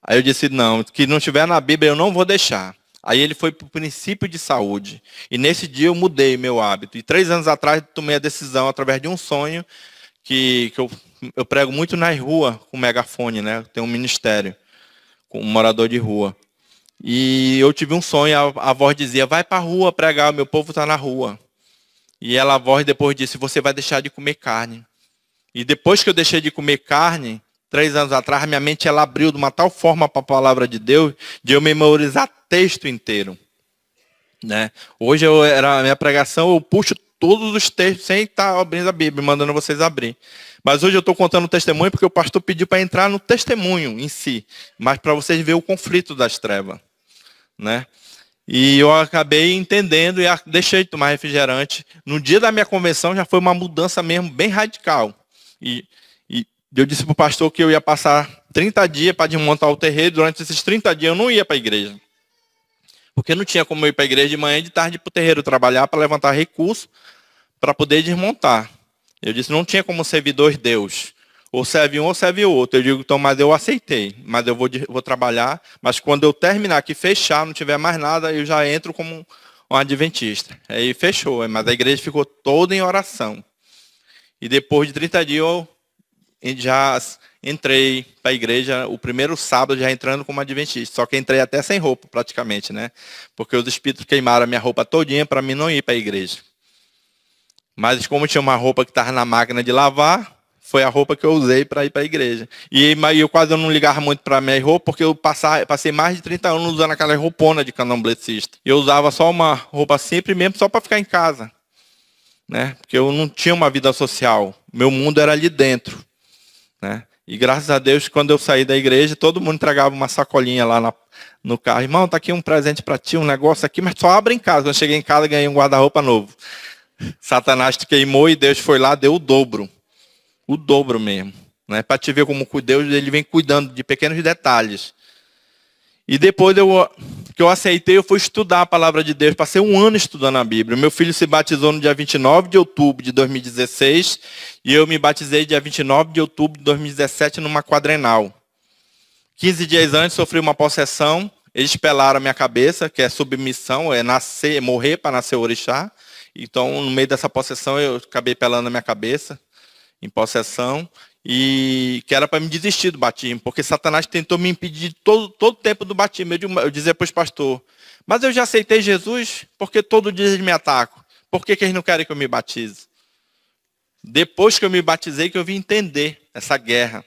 Aí eu disse, não, que não tiver na Bíblia eu não vou deixar. Aí ele foi para o princípio de saúde. E nesse dia eu mudei meu hábito. E 3 anos atrás tomei a decisão, através de um sonho, que eu prego muito nas ruas com megafone, né? Eu tenho um ministério com um morador de rua. E eu tive um sonho, a voz dizia, vai para a rua pregar, meu povo está na rua. E a voz depois disse, você vai deixar de comer carne. E depois que eu deixei de comer carne, 3 anos atrás, minha mente ela abriu de uma tal forma para a palavra de Deus, de eu memorizar texto inteiro. Né? Hoje, a minha pregação, eu puxo todos os textos, sem estar abrindo a Bíblia, mandando vocês abrir. Mas hoje eu estou contando o testemunho, porque o pastor pediu para entrar no testemunho em si, mas para vocês verem o conflito das trevas. Né? E eu acabei entendendo e deixei de tomar refrigerante. No dia da minha convenção, já foi uma mudança mesmo, bem radical. E eu disse para o pastor que eu ia passar 30 dias para desmontar o terreiro. Durante esses 30 dias eu não ia para a igreja. Porque não tinha como eu ir para a igreja de manhã e de tarde para o terreiro trabalhar para levantar recursos para poder desmontar. Eu disse, não tinha como servir 2 deuses. Ou serve um ou serve o outro. Eu digo, então, mas eu aceitei. Mas eu vou trabalhar. Mas quando eu terminar aqui, fechar, não tiver mais nada, eu já entro como um adventista. Aí fechou. Mas a igreja ficou toda em oração. E depois de 30 dias eu já entrei para a igreja, o primeiro sábado já entrando como adventista, só que entrei até sem roupa praticamente, né? Porque os espíritos queimaram a minha roupa todinha para mim não ir para a igreja. Mas como tinha uma roupa que estava na máquina de lavar, foi a roupa que eu usei para ir para a igreja. E eu quase não ligava muito para a minha roupa, porque eu passei mais de 30 anos usando aquela roupona de candomblecista. Eu usava só uma roupa simples mesmo, só para ficar em casa, né? Porque eu não tinha uma vida social. Meu mundo era ali dentro, né? E graças a Deus, quando eu saí da igreja, todo mundo entregava uma sacolinha lá no carro. Irmão, tá aqui um presente para ti, um negócio aqui, mas só abre em casa. Quando eu cheguei em casa, ganhei um guarda-roupa novo. Satanás te queimou e Deus foi lá, deu o dobro. O dobro mesmo, né? Para te ver como Deus ele vem cuidando de pequenos detalhes. E depois que eu aceitei, eu fui estudar a palavra de Deus. Passei um ano estudando a Bíblia. Meu filho se batizou no dia 29 de outubro de 2016 e eu me batizei dia 29 de outubro de 2017 numa quadrenal. 15 dias antes sofri uma possessão. Eles pelaram a minha cabeça, que é submissão, é morrer para nascer orixá. Então, no meio dessa possessão, eu acabei pelando a minha cabeça, em possessão, e que era para me desistir do batismo, porque Satanás tentou me impedir todo o tempo do batismo. Eu dizia para os pastores, mas eu já aceitei Jesus, porque todo dia eles me atacam. Por que eles não querem que eu me batize? Depois que eu me batizei, que eu vim entender essa guerra.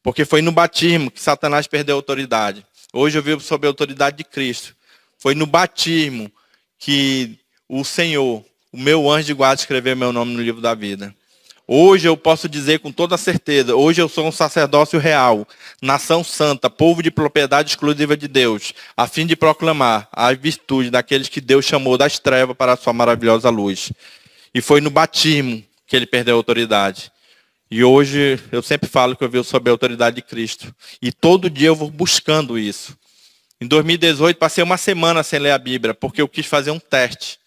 Porque foi no batismo que Satanás perdeu a autoridade. Hoje eu vivo sob a autoridade de Cristo. Foi no batismo que o Senhor, o meu anjo de guarda, escreveu meu nome no livro da vida. Hoje eu posso dizer com toda certeza, hoje eu sou um sacerdócio real, nação santa, povo de propriedade exclusiva de Deus, a fim de proclamar a virtude daqueles que Deus chamou das trevas para a sua maravilhosa luz. E foi no batismo que ele perdeu a autoridade. E hoje eu sempre falo que eu vivo sob a autoridade de Cristo. E todo dia eu vou buscando isso. Em 2018 passei uma semana sem ler a Bíblia, porque eu quis fazer um teste.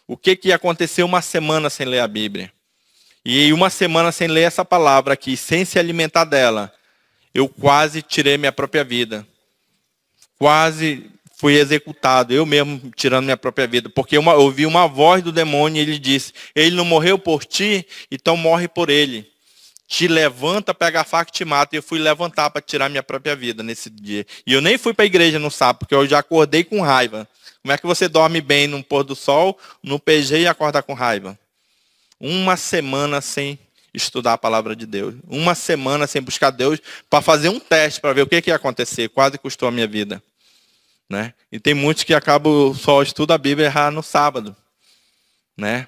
O que ia acontecer uma semana sem ler a Bíblia? E uma semana sem ler essa palavra aqui, sem se alimentar dela, eu quase tirei minha própria vida. Quase fui executado, eu mesmo tirando minha própria vida. Porque eu ouvi uma voz do demônio e ele disse, ele não morreu por ti, então morre por ele. Te levanta, pega a faca e te mata. E eu fui levantar para tirar minha própria vida nesse dia. E eu nem fui para a igreja no sábado, porque eu já acordei com raiva. Como é que você dorme bem no pôr do sol, no PG e acorda com raiva? Uma semana sem estudar a palavra de Deus. Uma semana sem buscar Deus para fazer um teste, para ver o que ia acontecer. Quase custou a minha vida, né? E tem muitos que acabam só estudando a Bíblia e errar no sábado, né?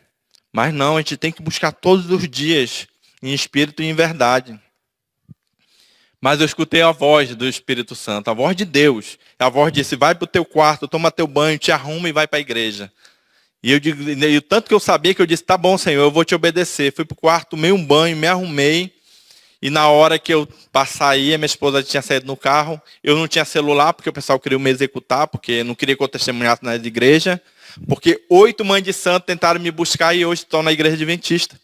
Mas não, a gente tem que buscar todos os dias, em espírito e em verdade. Mas eu escutei a voz do Espírito Santo, a voz de Deus. A voz disse, vai para o teu quarto, toma teu banho, te arruma e vai para a igreja. E tanto que eu sabia que eu disse, tá bom, Senhor, eu vou te obedecer. Fui para o quarto, tomei um banho, me arrumei. E na hora que eu saí, a minha esposa tinha saído no carro. Eu não tinha celular, porque o pessoal queria me executar, porque não queria que eu testemunhasse na igreja. Porque 8 mães de santo tentaram me buscar e hoje estão na igreja adventista.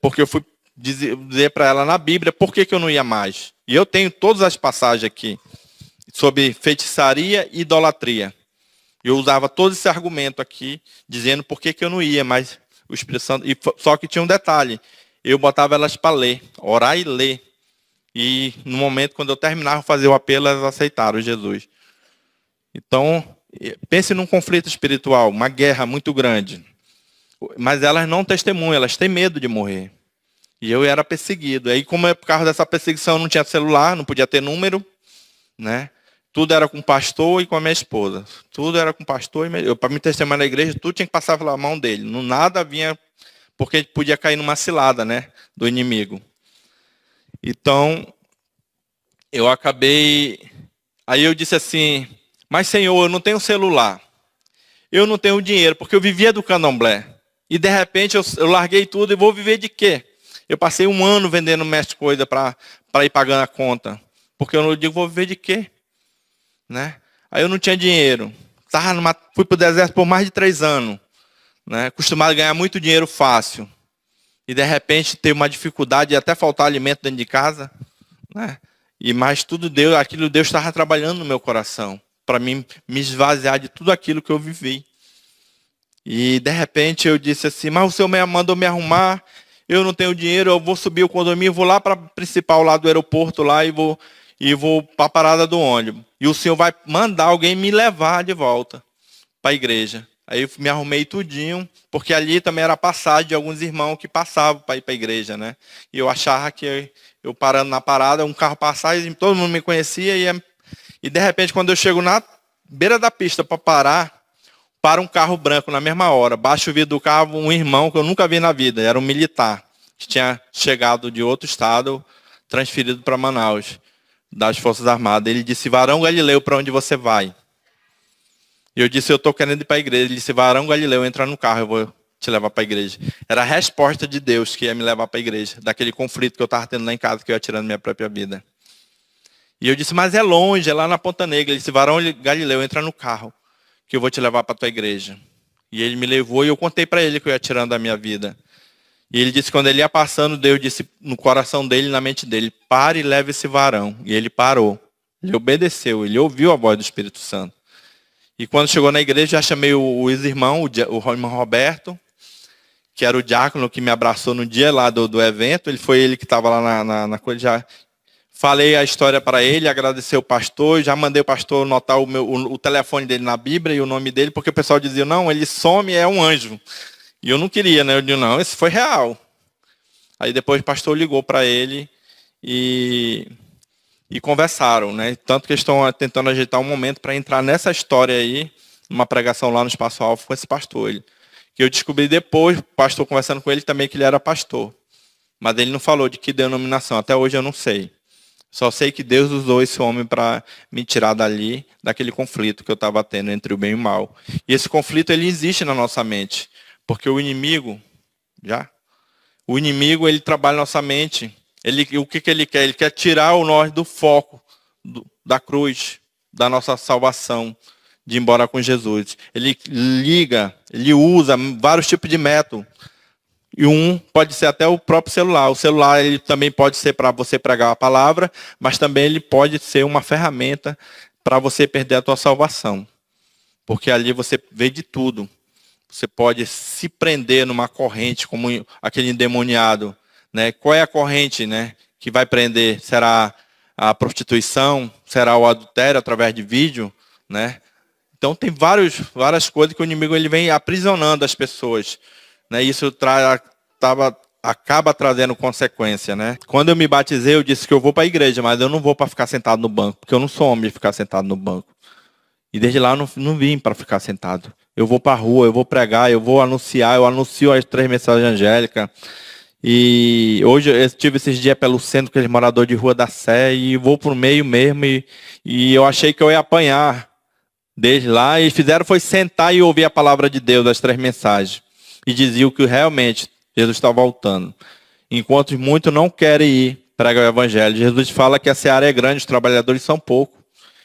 Porque eu fui dizer para ela na Bíblia por que eu não ia mais. E eu tenho todas as passagens aqui sobre feitiçaria e idolatria. Eu usava todo esse argumento aqui, dizendo por que eu não ia, mas o Espírito Santo... Só que tinha um detalhe, eu botava elas para ler, orar e ler. E no momento, quando eu terminava de fazer o apelo, elas aceitaram Jesus. Então, pense num conflito espiritual, uma guerra muito grande. Mas elas não testemunham, elas têm medo de morrer. E eu era perseguido. Aí, como por causa dessa perseguição, eu não tinha celular, não podia ter número, né? Tudo era com o pastor e com a minha esposa. Tudo era com o pastor e para me testemunhar na igreja, tudo tinha que passar pela mão dele. Nada vinha, porque podia cair numa cilada, né, do inimigo. Então, eu acabei... Aí eu disse assim, mas Senhor, eu não tenho celular. Eu não tenho dinheiro, porque eu vivia do candomblé. E de repente eu larguei tudo e vou viver de quê? Eu passei um ano vendendo mestre coisa para ir pagando a conta. Porque eu não digo, vou viver de quê? Né? Aí eu não tinha dinheiro. Fui para o deserto por mais de 3 anos. Né? Acostumado a ganhar muito dinheiro fácil. E de repente ter uma dificuldade de até faltar alimento dentro de casa. Né? Mas tudo Deus, aquilo Deus estava trabalhando no meu coração. Para mim me esvaziar de tudo aquilo que eu vivi. E de repente eu disse assim, mas o Senhor mandou me arrumar. eu não tenho dinheiro, eu vou subir o condomínio, vou lá para a principal lá do aeroporto lá e vou para a parada do ônibus. E o senhor vai mandar alguém me levar de volta para a igreja. Aí eu me arrumei tudinho, porque ali também era passagem de alguns irmãos que passavam para ir para a igreja, né? E eu achava que eu parando na parada, um carro passava e todo mundo me conhecia. E de repente, quando eu chego na beira da pista para parar, para um carro branco na mesma hora. Baixa o vidro do carro, um irmão que eu nunca vi na vida, era um militar, que tinha chegado de outro estado, transferido para Manaus, das Forças Armadas. Ele disse: Varão Galileu, para onde você vai? E eu disse: eu estou querendo ir para a igreja. Ele disse: Varão Galileu, entra no carro, eu vou te levar para a igreja. Era a resposta de Deus que ia me levar para a igreja, daquele conflito que eu estava tendo lá em casa, que eu ia tirando minha própria vida. E eu disse: mas é longe, é lá na Ponta Negra. Ele disse: Varão Galileu, entra no carro, que eu vou te levar para a tua igreja. E ele me levou e eu contei para ele que eu ia tirando da minha vida. E ele disse que quando ele ia passando, Deus disse no coração dele, na mente dele: pare e leve esse varão. E ele parou. Ele obedeceu, ele ouviu a voz do Espírito Santo. E quando chegou na igreja, já chamei os irmãos, o irmão Roberto, que era o diácono que me abraçou no dia lá do evento. Ele que estava lá na coisa. Já falei a história para ele, agradeci o pastor, já mandei o pastor anotar o telefone dele na Bíblia e o nome dele, porque o pessoal dizia: não, ele some, é um anjo. E eu não queria, né? Eu disse: não, esse foi real. Aí depois o pastor ligou para ele e conversaram, né? Tanto que eles estão tentando ajeitar um momento para entrar nessa história aí, numa pregação lá no Espaço Alfa com esse pastor. Que eu descobri depois, o pastor conversando com ele também, que ele era pastor. Mas ele não falou de que denominação, até hoje eu não sei. Só sei que Deus usou esse homem para me tirar dali, daquele conflito que eu estava tendo entre o bem e o mal. E esse conflito, ele existe na nossa mente, porque o inimigo, ele trabalha na nossa mente. O que ele quer? Ele quer tirar nós do foco da cruz, da nossa salvação, de ir embora com Jesus. Ele ele usa vários tipos de método. E pode ser até o próprio celular. O celular ele também pode ser para você pregar a palavra, mas também ele pode ser uma ferramenta para você perder a tua salvação. Porque ali você vê de tudo. Você pode se prender numa corrente, como aquele endemoniado. Né? Qual é a corrente, né, que vai prender? Será a prostituição? Será o adultério através de vídeo? Né? Então tem várias coisas que o inimigo ele vem aprisionando as pessoas. Né? Isso acaba trazendo consequência. Né? Quando eu me batizei, eu disse que eu vou para a igreja, mas eu não vou para ficar sentado no banco, porque eu não sou homem de ficar sentado no banco. E desde lá eu não vim para ficar sentado. Eu vou para a rua, eu vou pregar, eu vou anunciar, eu anuncio as 3 mensagens angélicas. E hoje eu estive esses dias pelo centro, aquele morador de Rua da Sé, e vou para o meio mesmo, e eu achei que eu ia apanhar desde lá, e fizeram foi sentar e ouvir a palavra de Deus, as 3 mensagens, e diziam que realmente Jesus está voltando. Enquanto muitos não querem ir pregar o evangelho, Jesus fala que a seara é grande, os trabalhadores são poucos.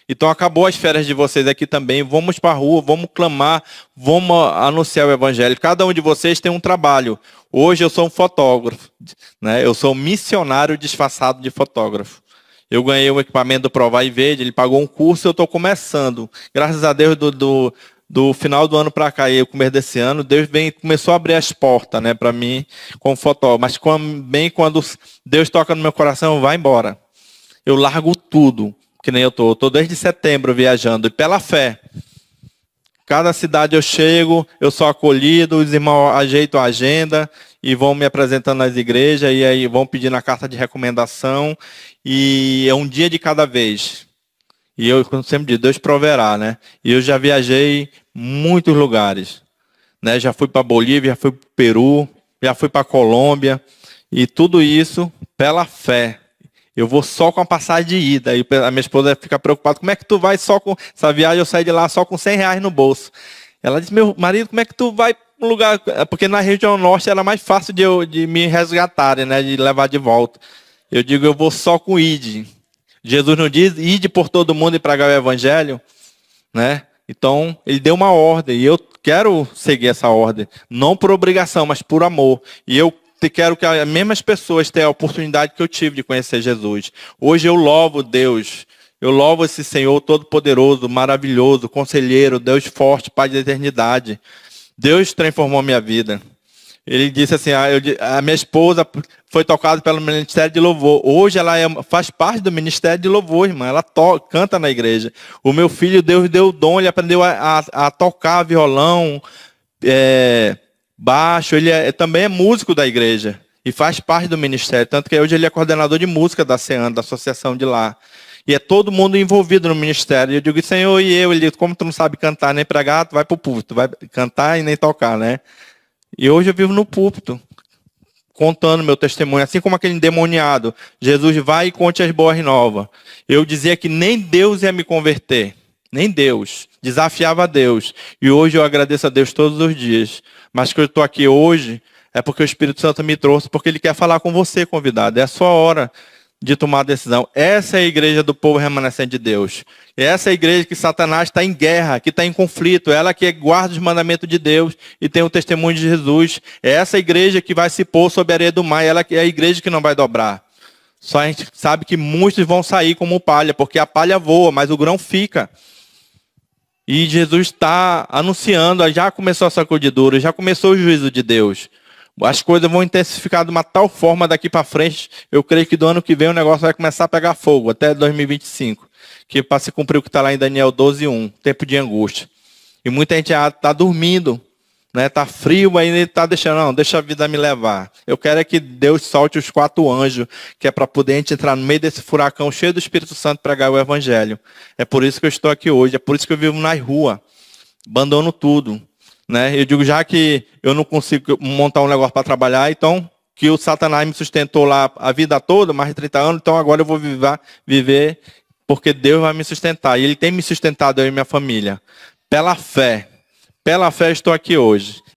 Então acabou as férias de vocês aqui também, vamos para a rua, vamos clamar, vamos anunciar o evangelho. Cada um de vocês tem um trabalho. Hoje eu sou um fotógrafo, né? Eu sou um missionário disfarçado de fotógrafo. Eu ganhei um equipamento do Provar e Verde, ele pagou um curso e eu estou começando. Graças a Deus, do final do ano para cá, e o começo desse ano, Deus começou a abrir as portas, né, para mim como fotógrafo. Mas bem quando Deus toca no meu coração, vai embora. Eu largo tudo. Que nem eu estou desde setembro viajando, e pela fé. Cada cidade eu chego, eu sou acolhido, os irmãos ajeitam a agenda e vão me apresentando nas igrejas, e aí vão pedindo a carta de recomendação, e é um dia de cada vez. E eu, como sempre digo, Deus proverá, né? E eu já viajei muitos lugares. Né? Já fui para Bolívia, já fui para o Peru, já fui para a Colômbia, e tudo isso pela fé. Eu vou só com a passagem de ida. E a minha esposa fica preocupada. Como é que tu vai só com essa viagem? Eu saí de lá só com R$100 no bolso. Ela disse: meu marido, como é que tu vai para um lugar? Porque na região norte era mais fácil de me resgatarem, né? De levar de volta. Eu digo: eu vou só com ide. Jesus não diz: ide por todo mundo e pregar o evangelho, né? Então, ele deu uma ordem. E eu quero seguir essa ordem. Não por obrigação, mas por amor. E eu quero que as mesmas pessoas tenham a oportunidade que eu tive de conhecer Jesus. Hoje eu louvo Deus. Eu louvo esse Senhor todo-poderoso, maravilhoso, conselheiro, Deus forte, Pai da eternidade. Deus transformou minha vida. Ele disse assim, a minha esposa foi tocada pelo Ministério de Louvor. Hoje ela faz parte do Ministério de Louvor, irmã. Ela canta na igreja. O meu filho, Deus deu o dom, ele aprendeu a tocar violão, baixo. Ele também é músico da igreja e faz parte do ministério. Tanto que hoje ele é coordenador de música da CEAN, da associação de lá. E é todo mundo envolvido no ministério. Eu digo, Senhor, e eu? Ele diz, como tu não sabe cantar nem pregar, tu vai para o púlpito. Tu vai cantar e nem tocar, né? E hoje eu vivo no púlpito, contando meu testemunho, assim como aquele endemoniado. Jesus, vai e conte as boas novas. Eu dizia que nem Deus ia me converter, nem Deus. Desafiava a Deus. E hoje eu agradeço a Deus todos os dias. Mas que eu estou aqui hoje é porque o Espírito Santo me trouxe, porque Ele quer falar com você, convidado. É a sua hora de tomar a decisão. Essa é a igreja do povo remanescente de Deus. Essa é a igreja que Satanás está em guerra, que está em conflito. Ela que guarda os mandamentos de Deus e tem o testemunho de Jesus. É essa igreja que vai se pôr sob a areia do mar. Ela é a igreja que não vai dobrar. Só a gente sabe que muitos vão sair como palha, porque a palha voa, mas o grão fica. E Jesus está anunciando, já começou a sacudidura, já começou o juízo de Deus. As coisas vão intensificar de uma tal forma daqui para frente. Eu creio que do ano que vem o negócio vai começar a pegar fogo, até 2025. Que para se cumprir o que está lá em Daniel 12:1, tempo de angústia. E muita gente está dormindo, né? Está frio, aí ele está deixando, não, deixa a vida me levar. Eu quero é que Deus solte os 4 anjos, que é para poder a gente entrar no meio desse furacão cheio do Espírito Santo e pregar o Evangelho. É por isso que eu estou aqui hoje, é por isso que eu vivo nas ruas, abandono tudo. Né? Eu digo, já que eu não consigo montar um negócio para trabalhar, então que o Satanás me sustentou lá a vida toda, mais de 30 anos, então agora eu vou viver porque Deus vai me sustentar. E Ele tem me sustentado, eu e minha família. Pela fé estou aqui hoje.